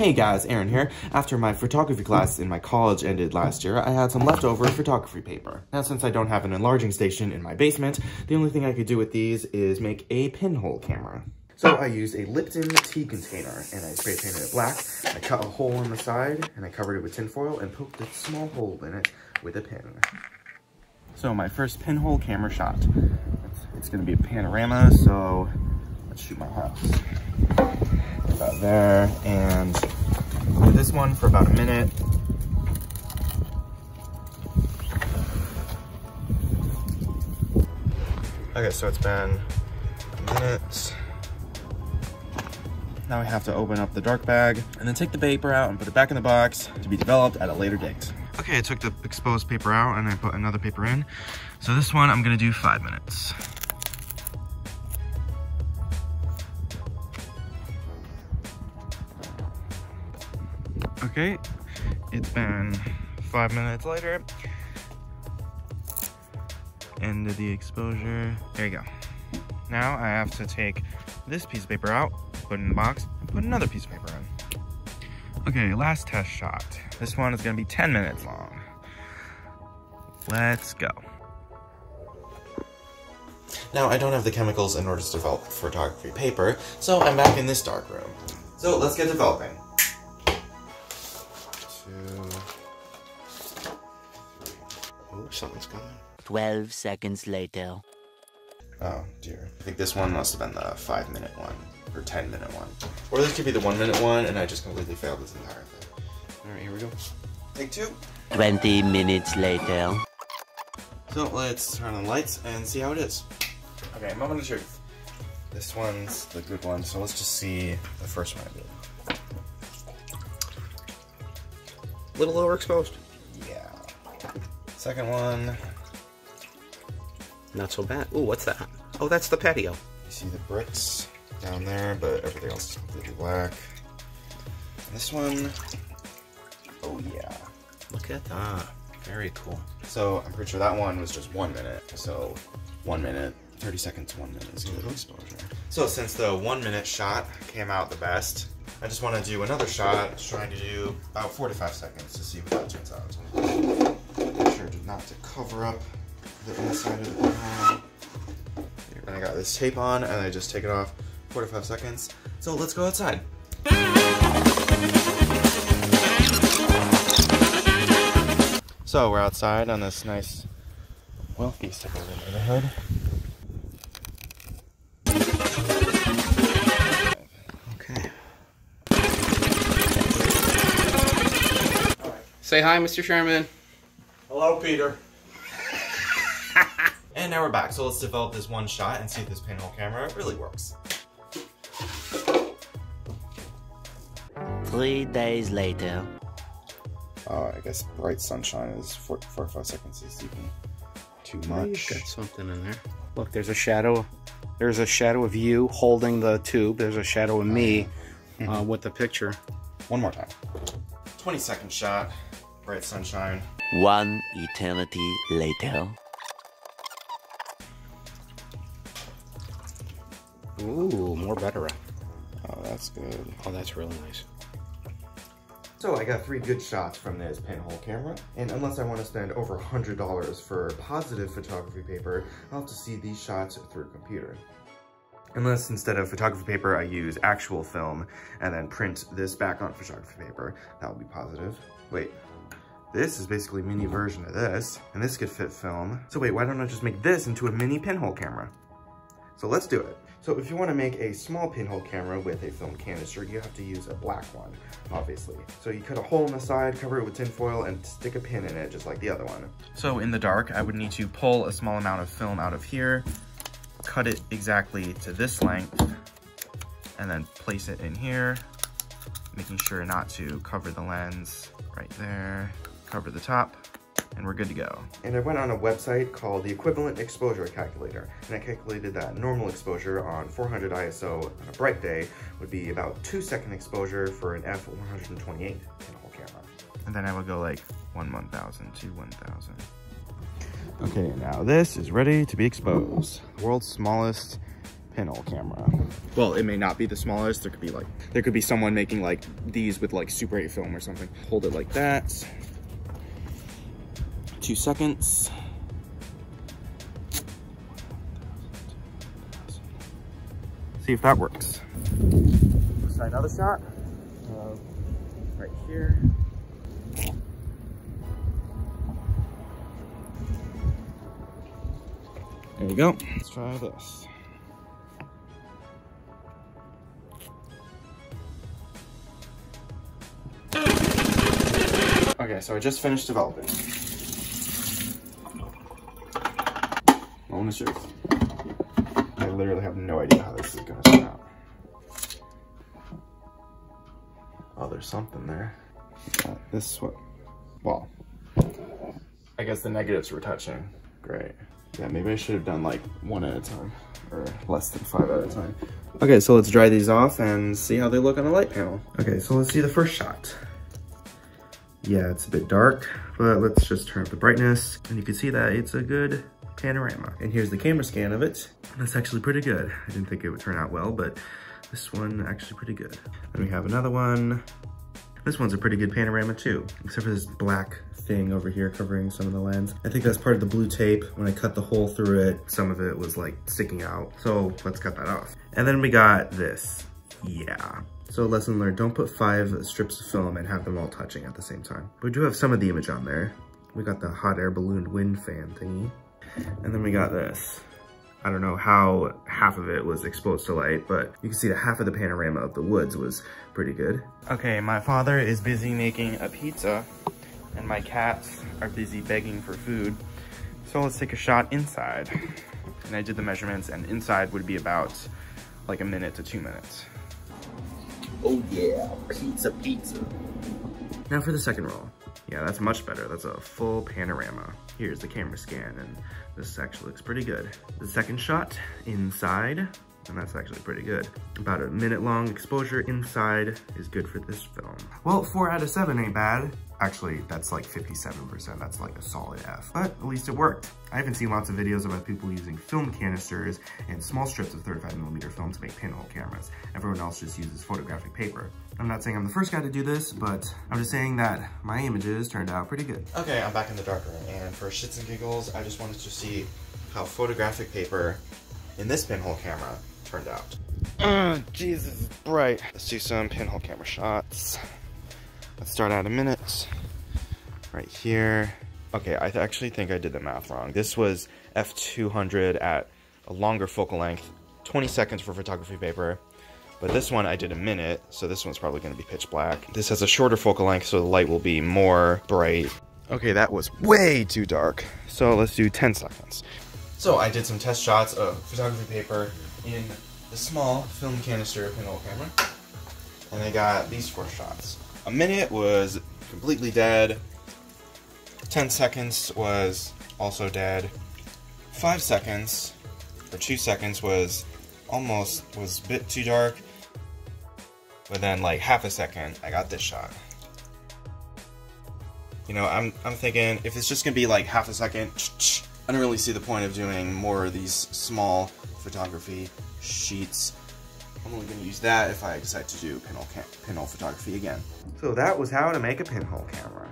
Hey guys, Aaron here. After my photography class in my college ended last year, I had some leftover photography paper. Now, since I don't have an enlarging station in my basement, the only thing I could do with these is make a pinhole camera. So I used a Lipton tea container and I spray painted it black. I cut a hole in the side and I covered it with tinfoil and poked a small hole in it with a pin. So my first pinhole camera shot. It's gonna be a panorama, so let's shoot my house. About there, and do this one for about a minute. Okay, so it's been a minute. Now we have to open up the dark bag and then take the paper out and put it back in the box to be developed at a later date. Okay, I took the exposed paper out and I put another paper in. So this one I'm gonna do 5 minutes. Okay, it's been 5 minutes later. End of the exposure. There you go. Now I have to take this piece of paper out, put it in the box, and put another piece of paper in. Okay, last test shot. This one is gonna be 10 minutes long. Let's go. Now, I don't have the chemicals in order to develop photography paper, so I'm back in this dark room. So let's get developing. 2, 3. Oh, something's coming. 12 seconds later. Oh dear. I think this one must have been the 5-minute one, or 10-minute one. Or this could be the 1-minute one, and I just completely failed this entire thing. Alright, here we go. Take 2. 20 minutes later. So let's turn on the lights and see how it is. Okay, moment of truth. This one's the good one, so let's just see the first one I did. A little overexposed. Yeah. Second one. Not so bad. Ooh, what's that? Oh, that's the patio. You see the bricks down there, but everything else is completely black. And this one. Oh yeah. Look at that. Very cool. So I'm pretty sure that one was just 1 minute. So 1 minute, 30 seconds, 1 minute is good exposure. So since the 1 minute shot came out the best, I just want to do another shot, trying to do about 4 to 5 seconds to see what that turns out. Make sure not to cover up the inside of the pinhole. And I got this tape on, and I just take it off 4 to 5 seconds. So let's go outside. So we're outside on this nice, wealthy suburban neighborhood. Okay. Say hi, Mr. Sherman. Hello, Peter. And now we're back, so let's develop this one shot and see if this pinhole camera really works. 3 days later. I guess bright sunshine is 4 to 5 seconds is even too much. Got something in there. Look, there's a shadow. There's a shadow of you holding the tube. There's a shadow of me with the picture. One more time. 20-second shot, bright sunshine. 1 eternity later. Ooh, more better. Oh, that's good. Oh, that's really nice. So I got 3 good shots from this pinhole camera, and unless I want to spend over $100 for positive photography paper, I'll have to see these shots through a computer. Unless instead of photography paper, I use actual film and then print this back on photography paper, that would be positive. Wait, this is basically a mini version of this, and this could fit film. So wait, why don't I just make this into a mini pinhole camera? So let's do it. So if you want to make a small pinhole camera with a film canister, you have to use a black one, obviously. So you cut a hole in the side, cover it with tinfoil, and stick a pin in it, just like the other one. So in the dark, I would need to pull a small amount of film out of here, cut it exactly to this length, and then place it in here, making sure not to cover the lens right there, cover the top, and we're good to go. And I went on a website called the Equivalent Exposure Calculator, and I calculated that normal exposure on 400 ISO on a bright day would be about 2-second exposure for an f128 pinhole camera. And then I would go like 1/1000 to 1000. Okay, now this is ready to be exposed. World's smallest pinhole camera. Well, it may not be the smallest. There could be someone making like these with like Super 8 film or something. Hold it like that. 2 seconds. See if that works. Let's try another shot. Right here. There you go. Let's try this. Okay, so I just finished developing. Moment of truth. I literally have no idea how this is gonna turn out. Oh, there's something there. This one. Well, I guess the negatives were touching. Great. Yeah, maybe I should have done like 1 at a time, or less than 5 at a time. Okay, so let's dry these off and see how they look on a light panel. Okay, so let's see the first shot. Yeah, it's a bit dark, but let's just turn up the brightness, and you can see that it's a good panorama. And here's the camera scan of it. That's actually pretty good. I didn't think it would turn out well, but this one actually pretty good. Then we have another one. This one's a pretty good panorama too, except for this black thing over here covering some of the lens. I think that's part of the blue tape. When I cut the hole through it, some of it was like sticking out. So let's cut that off. And then we got this. Yeah. So lesson learned, don't put 5 strips of film and have them all touching at the same time. We do have some of the image on there. We got the hot air balloon wind fan thingy. And then we got this. I don't know how half of it was exposed to light, but you can see that half of the panorama of the woods was pretty good. Okay, my father is busy making a pizza, and my cats are busy begging for food. So let's take a shot inside. And I did the measurements, and inside would be about like 1 minute to 2 minutes. Oh yeah, pizza. Now for the second roll. Yeah, that's much better. That's a full panorama. Here's the camera scan, and this actually looks pretty good. The second shot inside, and that's actually pretty good. About a 1-minute-long exposure inside is good for this film. Well, 4 out of 7 ain't bad. Actually, that's like 57%. That's like a solid F, but at least it worked. I haven't seen lots of videos about people using film canisters and small strips of 35mm film to make pinhole cameras. Everyone else just uses photographic paper. I'm not saying I'm the first guy to do this, but I'm just saying that my images turned out pretty good. Okay, I'm back in the darkroom, and for shits and giggles, I just wanted to see how photographic paper in this pinhole camera turned out. Jesus, it's bright. Let's do some pinhole camera shots. Let's start at 1 minute. Right here. Okay, I actually think I did the math wrong. This was f200 at a longer focal length, 20 seconds for photography paper. But this one I did 1 minute, so this one's probably going to be pitch black. This has a shorter focal length, so the light will be more bright. Okay, that was way too dark. So let's do 10 seconds. So I did some test shots of photography paper in the small film canister pinhole camera. And I got these 4 shots. 1 minute was completely dead. 10 seconds was also dead. 5 seconds, or 2 seconds was a bit too dark. But then like half a second, I got this shot. You know, I'm thinking if it's just gonna be like half a second, I don't really see the point of doing more of these small photography sheets. I'm only going to use that if I decide to do pinhole photography again. So that was how to make a pinhole camera.